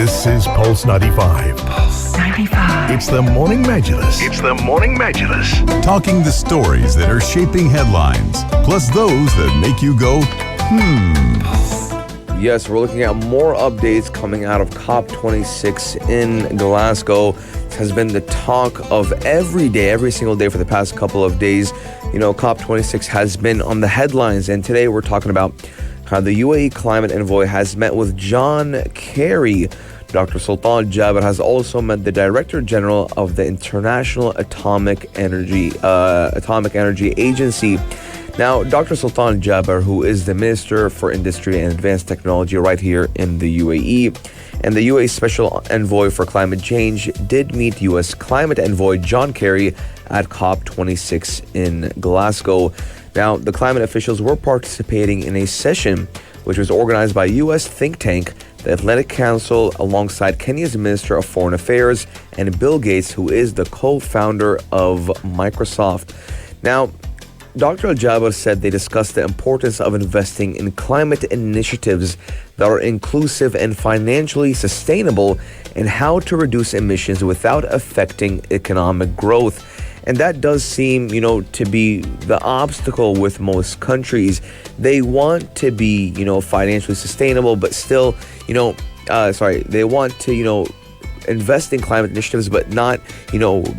This is Pulse 95. Pulse 95. It's the MorningMajis. It's the MorningMajis. Talking the stories that are shaping headlines, plus those that make you go, Yes, we're looking at more updates coming out of COP26 in Glasgow. It has been the talk of every day, every single day for the past couple of days. You know, COP26 has been on the headlines, and today we're talking about how the UAE climate envoy has met with John Kerry. Dr. Sultan Jaber has also met the Director General of the International Atomic Energy Agency. Now, Dr. Sultan Jaber, who is the Minister for Industry and Advanced Technology right here in the UAE, and the UAE Special Envoy for Climate Change, did meet U.S. Climate Envoy John Kerry at COP26 in Glasgow. Now, the climate officials were participating in a session which was organized by U.S. think tank, the Atlantic Council, alongside Kenya's Minister of Foreign Affairs and Bill Gates, who is the co-founder of Microsoft. Now, Dr. Al-Jaber said they discussed the importance of investing in climate initiatives that are inclusive and financially sustainable and how to reduce emissions without affecting economic growth. And that does seem, to be the obstacle with most countries. They want to be, financially sustainable, but still, they want to, invest in climate initiatives, but not,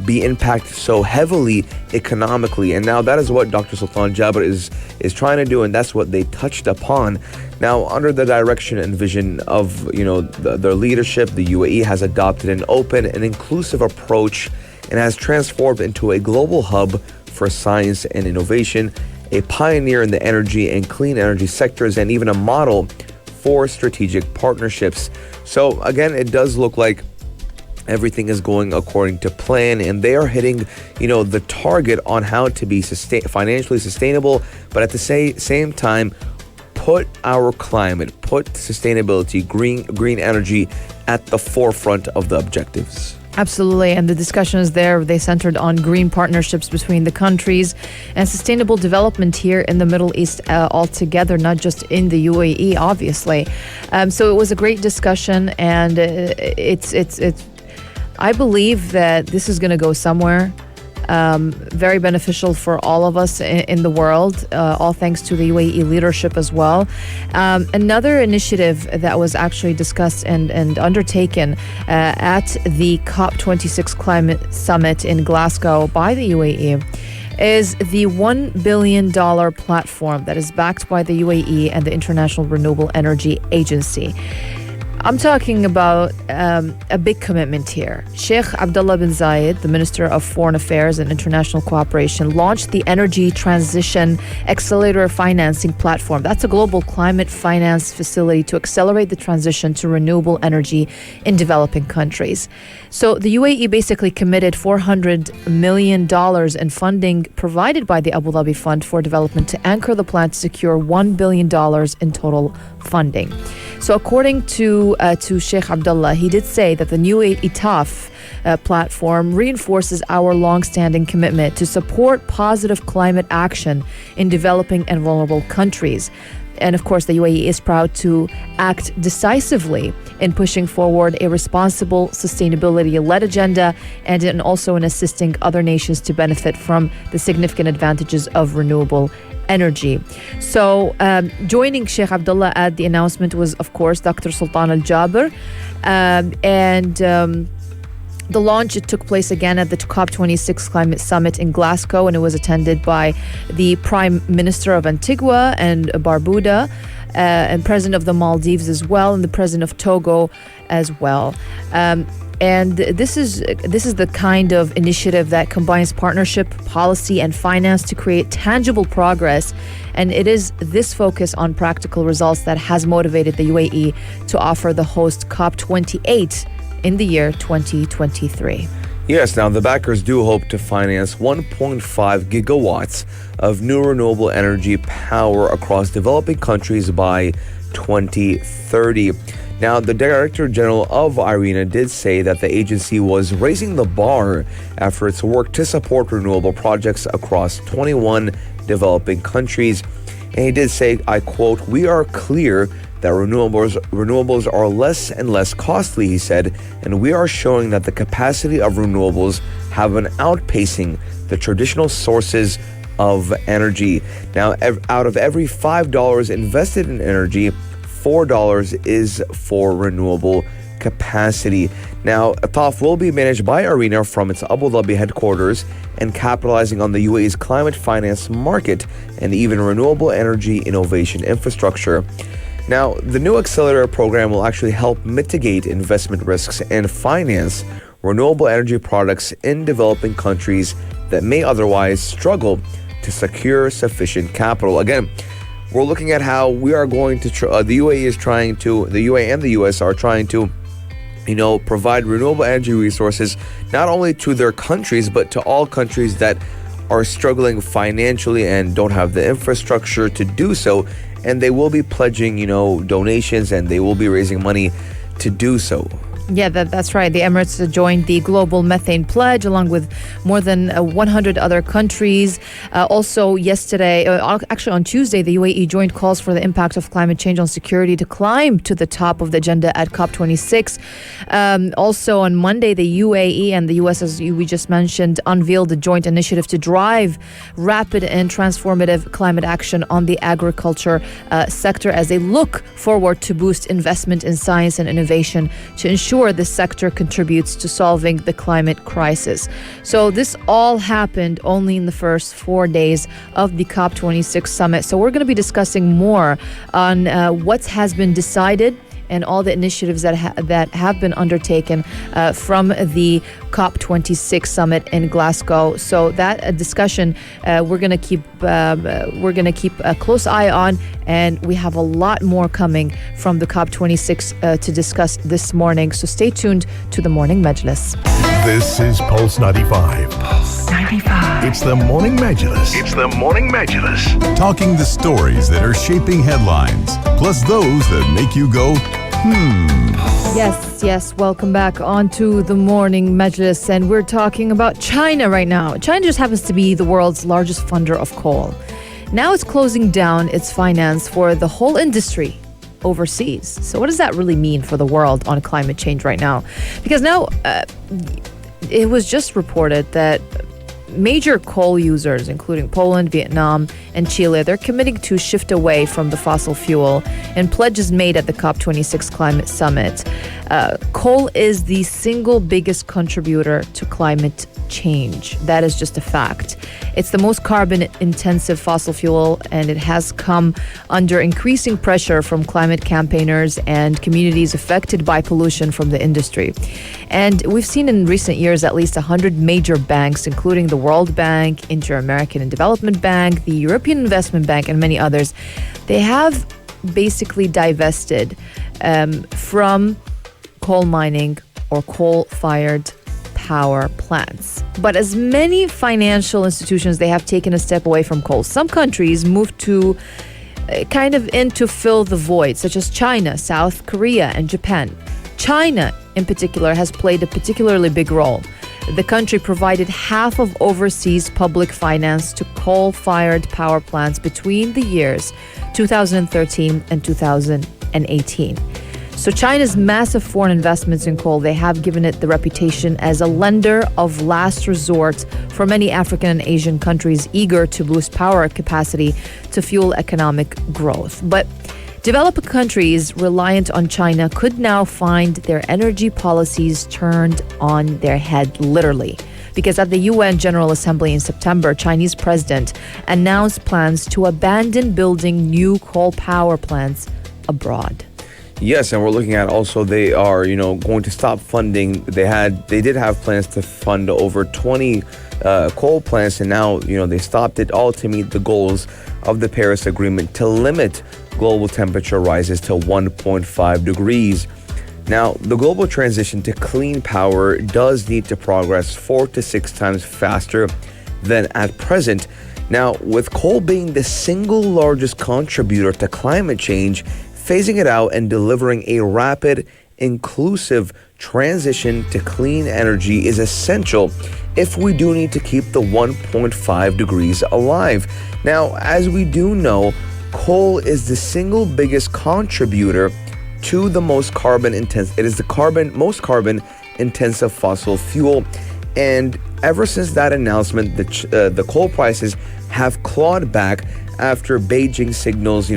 be impacted so heavily economically. And now that is what Dr. Sultan Jaber is trying to do, and that's what they touched upon. Now, under the direction and vision of, their leadership, the UAE has adopted an open and inclusive approach and has transformed into a global hub for science and innovation, a pioneer in the energy and clean energy sectors, and even a model for strategic partnerships. So again, it does look like everything is going according to plan, and they are hitting, the target on how to be financially sustainable, but at the same time, put our climate, put sustainability, green energy at the forefront of the objectives. Absolutely. And the discussions there, they centered on green partnerships between the countries and sustainable development here in the Middle East altogether, not just in the UAE, obviously. So it was a great discussion, and I believe that this is going to go somewhere. Very beneficial for all of us in the world, all thanks to the UAE leadership as well. Another initiative that was actually discussed and undertaken at the COP26 Climate Summit in Glasgow by the UAE is the $1 billion platform that is backed by the UAE and the International Renewable Energy Agency. I'm talking about a big commitment here. Sheikh Abdullah bin Zayed, the Minister of Foreign Affairs and International Cooperation, launched the Energy Transition Accelerator Financing Platform. That's a global climate finance facility to accelerate the transition to renewable energy in developing countries. So the UAE basically committed $400 million in funding provided by the Abu Dhabi Fund for Development to anchor the plan to secure $1 billion in total funding. So according to Sheikh Abdullah, he did say that the new ITAF platform reinforces our long-standing commitment to support positive climate action in developing and vulnerable countries. And of course, the UAE is proud to act decisively in pushing forward a responsible sustainability-led agenda and also in assisting other nations to benefit from the significant advantages of renewable energy. So joining Sheikh Abdullah at the announcement was, of course, Dr. Sultan Al-Jaber. The launch, it took place again at the COP26 Climate Summit in Glasgow, and it was attended by the Prime Minister of Antigua and Barbuda, and President of the Maldives as well, and the President of Togo as well. And this is the kind of initiative that combines partnership, policy, and finance to create tangible progress. And it is this focus on practical results that has motivated the UAE to offer the host COP28 in the year 2023. Yes, now the backers do hope to finance 1.5 gigawatts of new renewable energy power across developing countries by 2030. Now, the Director General of IRENA did say that the agency was raising the bar after its work to support renewable projects across 21 developing countries. And he did say, I quote, "We are clear that renewables are less and less costly," he said, "and we are showing that the capacity of renewables have been outpacing the traditional sources of energy." Now, out of every $5 invested in energy, $4 is for renewable capacity. Now, ATOF will be managed by Arena from its Abu Dhabi headquarters and capitalizing on the UAE's climate finance market and even renewable energy innovation infrastructure. Now, the new accelerator program will actually help mitigate investment risks and finance renewable energy products in developing countries that may otherwise struggle to secure sufficient capital. Again, we're looking at how we are going to, the UAE and the US are trying to provide renewable energy resources not only to their countries, but to all countries that are struggling financially and don't have the infrastructure to do so. And they will be pledging, donations, and they will be raising money to do so. Yeah, that's right. The Emirates joined the global Methane Pledge along with more than 100 other countries. Also yesterday, actually on Tuesday, the UAE joined calls for the impact of climate change on security to climb to the top of the agenda at COP26. Also on Monday, the UAE and the US, as we just mentioned, unveiled a joint initiative to drive rapid and transformative climate action on the agriculture sector as they look forward to boost investment in science and innovation to ensure this sector contributes to solving the climate crisis. So this all happened only in the first 4 days of the COP26 summit. So we're going to be discussing more on what has been decided and all the initiatives that have been undertaken from the COP26 summit in Glasgow. So that discussion we're going to keep a close eye on, and we have a lot more coming from the COP26 to discuss this morning. So stay tuned to the Morning Majlis. This is Pulse 95. Pulse 95. It's the Morning Majlis. It's the Morning Majlis. Talking the stories that are shaping headlines, plus those that make you go, Yes. Welcome back onto the Morning Majlis, and we're talking about China right now. China just happens to be the world's largest funder of coal. Now it's closing down its finance for the whole industry overseas. So what does that really mean for the world on climate change right now? Because now it was just reported that major coal users, including Poland, Vietnam, and Chile, they're committing to shift away from the fossil fuel, and pledges made at the COP26 climate summit. Coal is the single biggest contributor to climate change. That is just a fact. It's the most carbon-intensive fossil fuel, and it has come under increasing pressure from climate campaigners and communities affected by pollution from the industry. And we've seen in recent years at least 100 major banks, including the World Bank, Inter-American and Development Bank, the European Investment Bank, and many others. They have basically divested from coal mining or coal-fired power plants. But as many financial institutions, they have taken a step away from coal. Some countries moved to to fill the void, such as China, South Korea, and Japan. China, in particular, has played a particularly big role. The country provided half of overseas public finance to coal-fired power plants between the years 2013 and 2018. So China's massive foreign investments in coal, they have given it the reputation as a lender of last resort for many African and Asian countries eager to boost power capacity to fuel economic growth. But developing countries reliant on China could now find their energy policies turned on their head, literally. Because at the UN General Assembly in September, Chinese president announced plans to abandon building new coal power plants abroad. Yes, and we're looking at also they are, going to stop funding. They did have plans to fund over 20 coal plants, and now, they stopped it all to meet the goals of the Paris Agreement to limit global temperature rises to 1.5 degrees. Now, the global transition to clean power does need to progress 4 to 6 times faster than at present. Now, with coal being the single largest contributor to climate change, phasing it out and delivering a rapid, inclusive transition to clean energy is essential if we do need to keep the 1.5 degrees alive. Now, as we do know, coal is the single biggest contributor to the most carbon intense. It is the most carbon intensive fossil fuel, and ever since that announcement, the coal prices have clawed back after Beijing signals,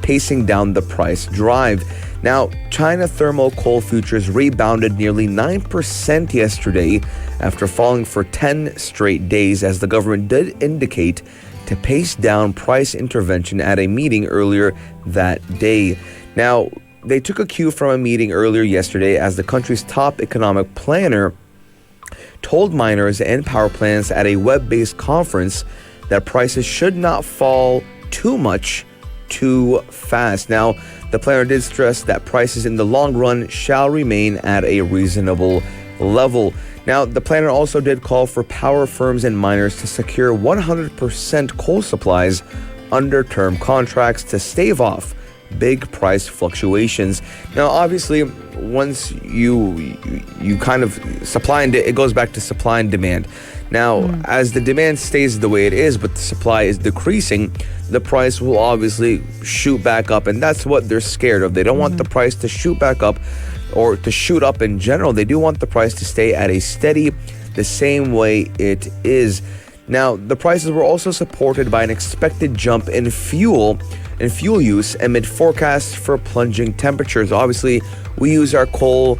pacing down the price drive. Now, China thermal coal futures rebounded nearly 9% yesterday after falling for 10 straight days, as the government did indicate to pace down price intervention at a meeting earlier that day. Now, they took a cue from a meeting earlier yesterday as the country's top economic planner told miners and power plants at a web-based conference that prices should not fall too much too fast. Now, the planner did stress that prices in the long run shall remain at a reasonable level. Now, the planner also did call for power firms and miners to secure 100% coal supplies under term contracts to stave off big price fluctuations. Now, obviously, once you kind of supply and it goes back to supply and demand. Now, as the demand stays the way it is, but the supply is decreasing, the price will obviously shoot back up, and that's what they're scared of. They don't want the price to shoot back up or to shoot up in general. They do want the price to stay at a steady, the same way it is. Now, the prices were also supported by an expected jump in fuel use amid forecasts for plunging temperatures. Obviously, we use our coal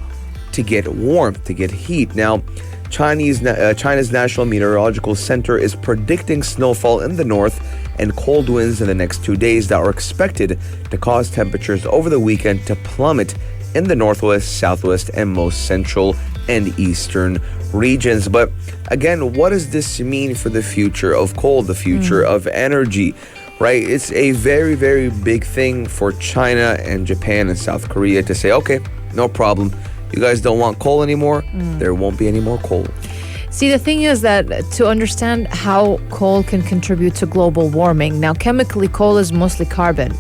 to get warmth, to get heat. Now, China's National Meteorological Center is predicting snowfall in the north and cold winds in the next 2 days that are expected to cause temperatures over the weekend to plummet in the northwest, southwest, and most central and eastern regions. But again, what does this mean for the future of coal, the future of energy? Right? It's a very, very big thing for China and Japan and South Korea to say, okay, no problem. You guys don't want coal anymore? There won't be any more coal. See, the thing is that to understand how coal can contribute to global warming, now chemically coal is mostly carbon,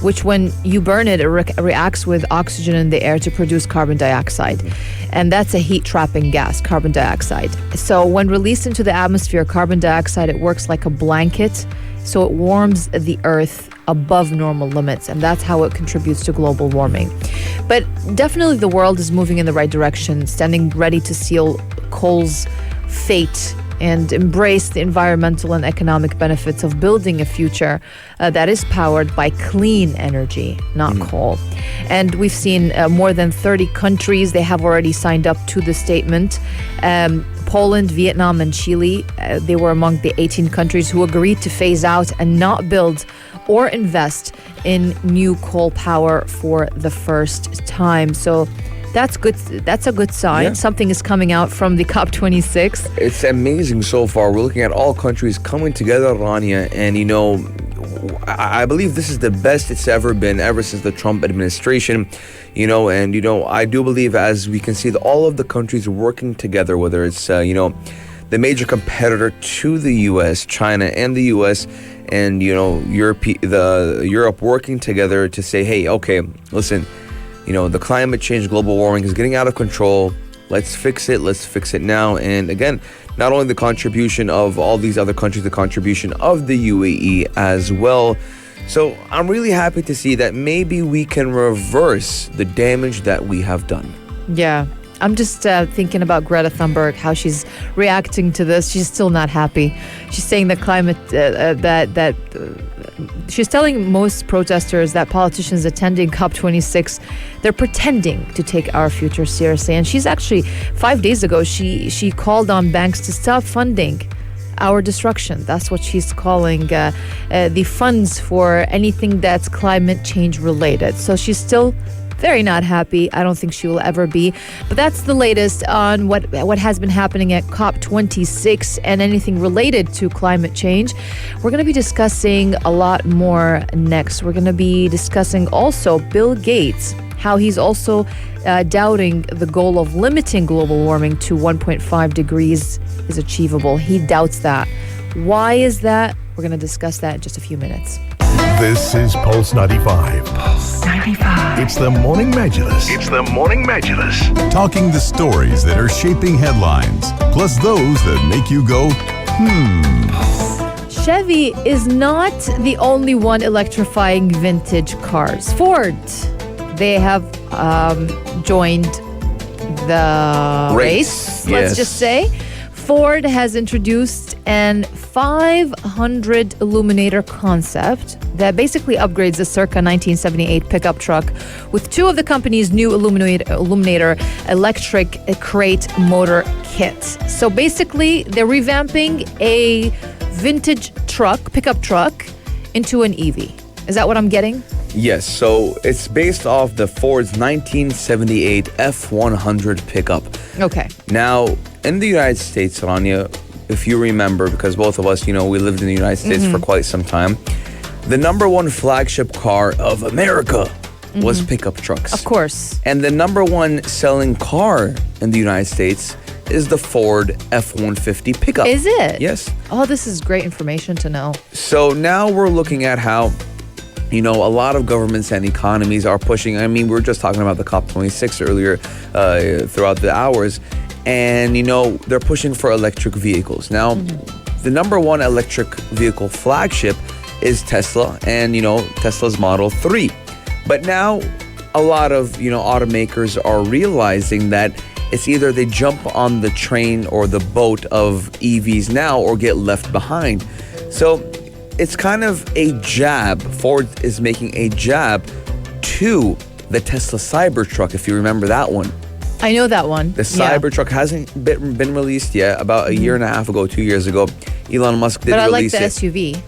which when you burn it, it reacts with oxygen in the air to produce carbon dioxide. And that's a heat-trapping gas, carbon dioxide. So when released into the atmosphere, carbon dioxide, it works like a blanket. So it warms the earth above normal limits, and that's how it contributes to global warming. But definitely the world is moving in the right direction, standing ready to seal coal's fate and embrace the environmental and economic benefits of building a future that is powered by clean energy, not coal. And we've seen more than 30 countries, they have already signed up to the statement. Poland, Vietnam, and Chile, they were among the 18 countries who agreed to phase out and not build or invest in new coal power for the first time. So that's good. That's a good sign. Yeah. Something is coming out from the COP26. It's amazing so far. We're looking at all countries coming together, Rania, and I believe this is the best it's ever been ever since the Trump administration, I do believe, as we can see, all of the countries working together, whether it's, the major competitor to the U.S., China and the U.S., and, Europe working together to say, hey, okay, listen, the climate change, global warming is getting out of control. Let's fix it. Let's fix it now. And again, not only the contribution of all these other countries, the contribution of the UAE as well. So I'm really happy to see that maybe we can reverse the damage that we have done. Yeah. I'm just thinking about Greta Thunberg, how she's reacting to this. She's still not happy. She's saying that climate, she's telling most protesters that politicians attending COP26, they're pretending to take our future seriously. And she's actually, 5 days ago, she called on banks to stop funding our destruction. That's what she's calling the funds for anything that's climate change related. So she's still very not happy. I don't think she will ever be. But that's the latest on what has been happening at COP26 and anything related to climate change. We're going to be discussing a lot more next. We're going to be discussing also Bill Gates, how he's also doubting the goal of limiting global warming to 1.5 degrees is achievable. He doubts that. Why is that? We're going to discuss that in just a few minutes. This is Pulse 95. Pulse 95. It's the Morning Majis. It's the Morning Majis. Talking the stories that are shaping headlines, plus those that make you go, Chevy is not the only one electrifying vintage cars. Ford, they have joined the race, let's Yes. just say. Ford has introduced an 500 Illuminator concept that basically upgrades the circa 1978 pickup truck with two of the company's new Illuminator electric crate motor kits. So basically, they're revamping a vintage pickup truck, into an EV. Is that what I'm getting? Yes, so it's based off the Ford's 1978 F100 pickup. Okay. Now, in the United States, Rania, if you remember, because both of us, we lived in the United States for quite some time, the number one flagship car of America was pickup trucks. Of course. And the number one selling car in the United States is the Ford F-150 pickup. Is it? Yes. Oh, this is great information to know. So now we're looking at how, a lot of governments and economies are pushing. I mean, we were just talking about the COP26 earlier throughout the hours. And, they're pushing for electric vehicles. Now, the number one electric vehicle flagship is Tesla and, Tesla's Model 3. But now a lot of, automakers are realizing that it's either they jump on the train or the boat of EVs now or get left behind. So it's kind of a jab. Ford is making a jab to the Tesla Cybertruck, if you remember that one. I know that one. The Cybertruck hasn't been released yet. About a year and a half ago, 2 years ago, Elon Musk did release it. But I like the SUV.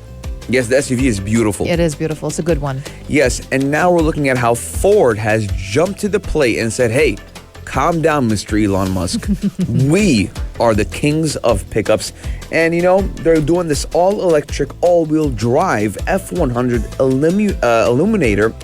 Yes, the SUV is beautiful. It is beautiful. It's a good one. Yes, and now we're looking at how Ford has jumped to the plate and said, hey, calm down, Mr. Elon Musk. We are the kings of pickups. And, they're doing this all-electric, all-wheel drive F100 Illuminator.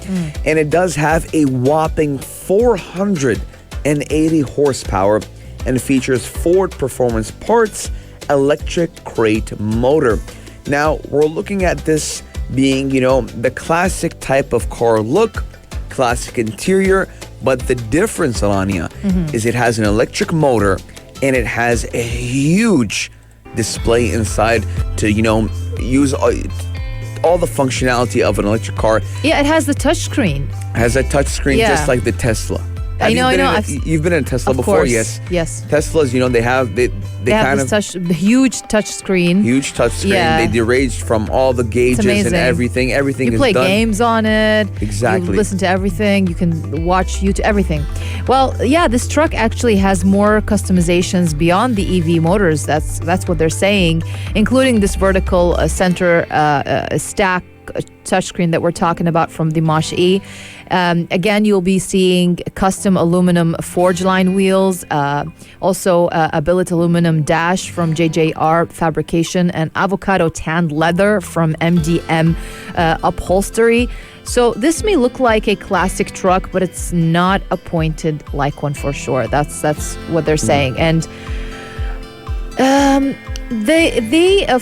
And it does have a whopping 480 horsepower and features Ford Performance Parts electric crate motor. Now, we're looking at this being, the classic type of car look, classic interior, but the difference, Alania, is it has an electric motor and it has a huge display inside to, use all the functionality of an electric car. Yeah, it has the touchscreen. Has a touchscreen just like the Tesla. I know. You've been in a Tesla of before, course. yes? Yes. Teslas, they have They have this huge touch screen. Huge touch screen. Yeah. They deranged from all the gauges and everything. Everything you is play done. games on it. Exactly. You listen to everything. You can watch YouTube, everything. Well, yeah, this truck actually has more customizations beyond the EV motors. That's what they're saying, including this vertical center stack touchscreen that we're talking about from the Mach E. Again, you'll be seeing custom aluminum forge line wheels, also a billet aluminum dash from JJR Fabrication, and avocado tanned leather from MDM Upholstery. So this may look like a classic truck, but it's not a pointed like one for sure. That's what they're saying. And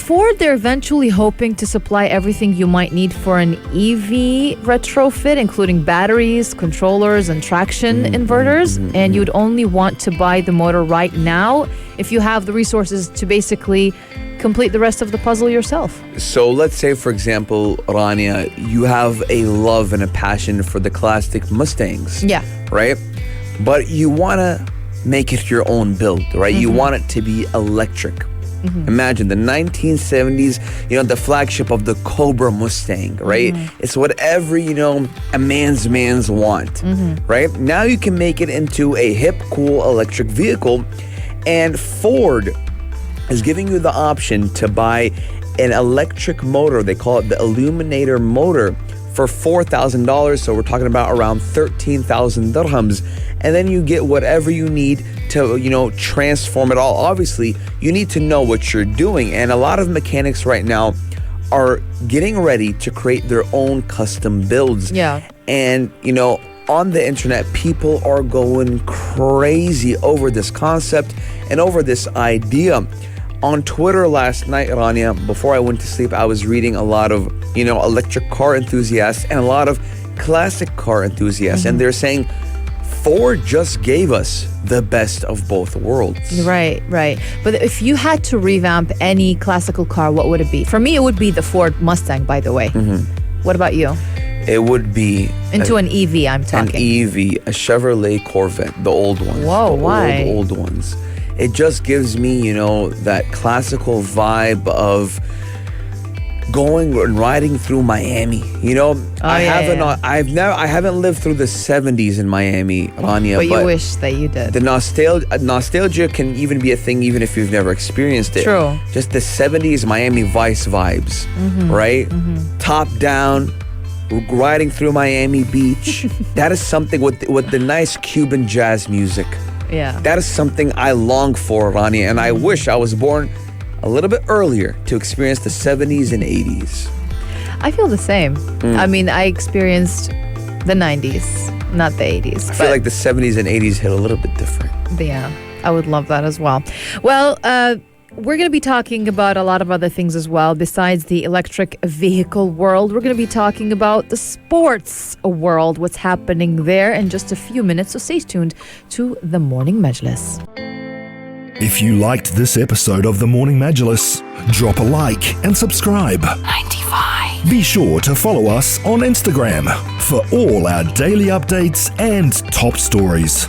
Ford, they're eventually hoping to supply everything you might need for an EV retrofit, including batteries, controllers, and traction inverters. And you'd only want to buy the motor right now if you have the resources to basically complete the rest of the puzzle yourself. So let's say, for example, Rania, you have a love and a passion for the classic Mustangs. Yeah. Right? But you want to make it your own build, right? You want it to be electric. Imagine the 1970s, the flagship of the Cobra Mustang, right? It's whatever, a man's want, right? Now you can make it into a hip, cool electric vehicle. And Ford is giving you the option to buy an electric motor. They call it the Illuminator motor for $4,000. So we're talking about around 13,000 dirhams. And then you get whatever you need to, transform it all. Obviously, you need to know what you're doing. And a lot of mechanics right now are getting ready to create their own custom builds. Yeah. And, on the internet, people are going crazy over this concept and over this idea. On Twitter last night, Rania, before I went to sleep, I was reading a lot of, electric car enthusiasts and a lot of classic car enthusiasts. And they're saying Ford just gave us the best of both worlds. Right. But if you had to revamp any classical car, what would it be? For me, it would be the Ford Mustang, by the way. What about you? It would be Into an EV, I'm an talking. EV, a Chevrolet Corvette, the old ones. Whoa, the why? Old ones. It just gives me, that classical vibe of going and riding through Miami. I haven't lived through the 70s in Miami, Rania, But you wish that you did. the nostalgia can even be a thing even if you've never experienced it. True. Just the 70s Miami Vice vibes, right? Top down, riding through Miami Beach. That is something with the nice Cuban jazz music. Yeah. That is something I long for, Rania, and I wish I was born a little bit earlier to experience the 70s and 80s. I feel the same. I mean, I experienced the 90s, not the 80s. I feel like the 70s and 80s hit a little bit different. Yeah, I would love that as well. Well, we're going to be talking about a lot of other things as well. Besides the electric vehicle world, we're going to be talking about the sports world, what's happening there in just a few minutes. So stay tuned to the Morning Majlis. If you liked this episode of the Morning Majlis, drop a like and subscribe. 95. Be sure to follow us on Instagram for all our daily updates and top stories.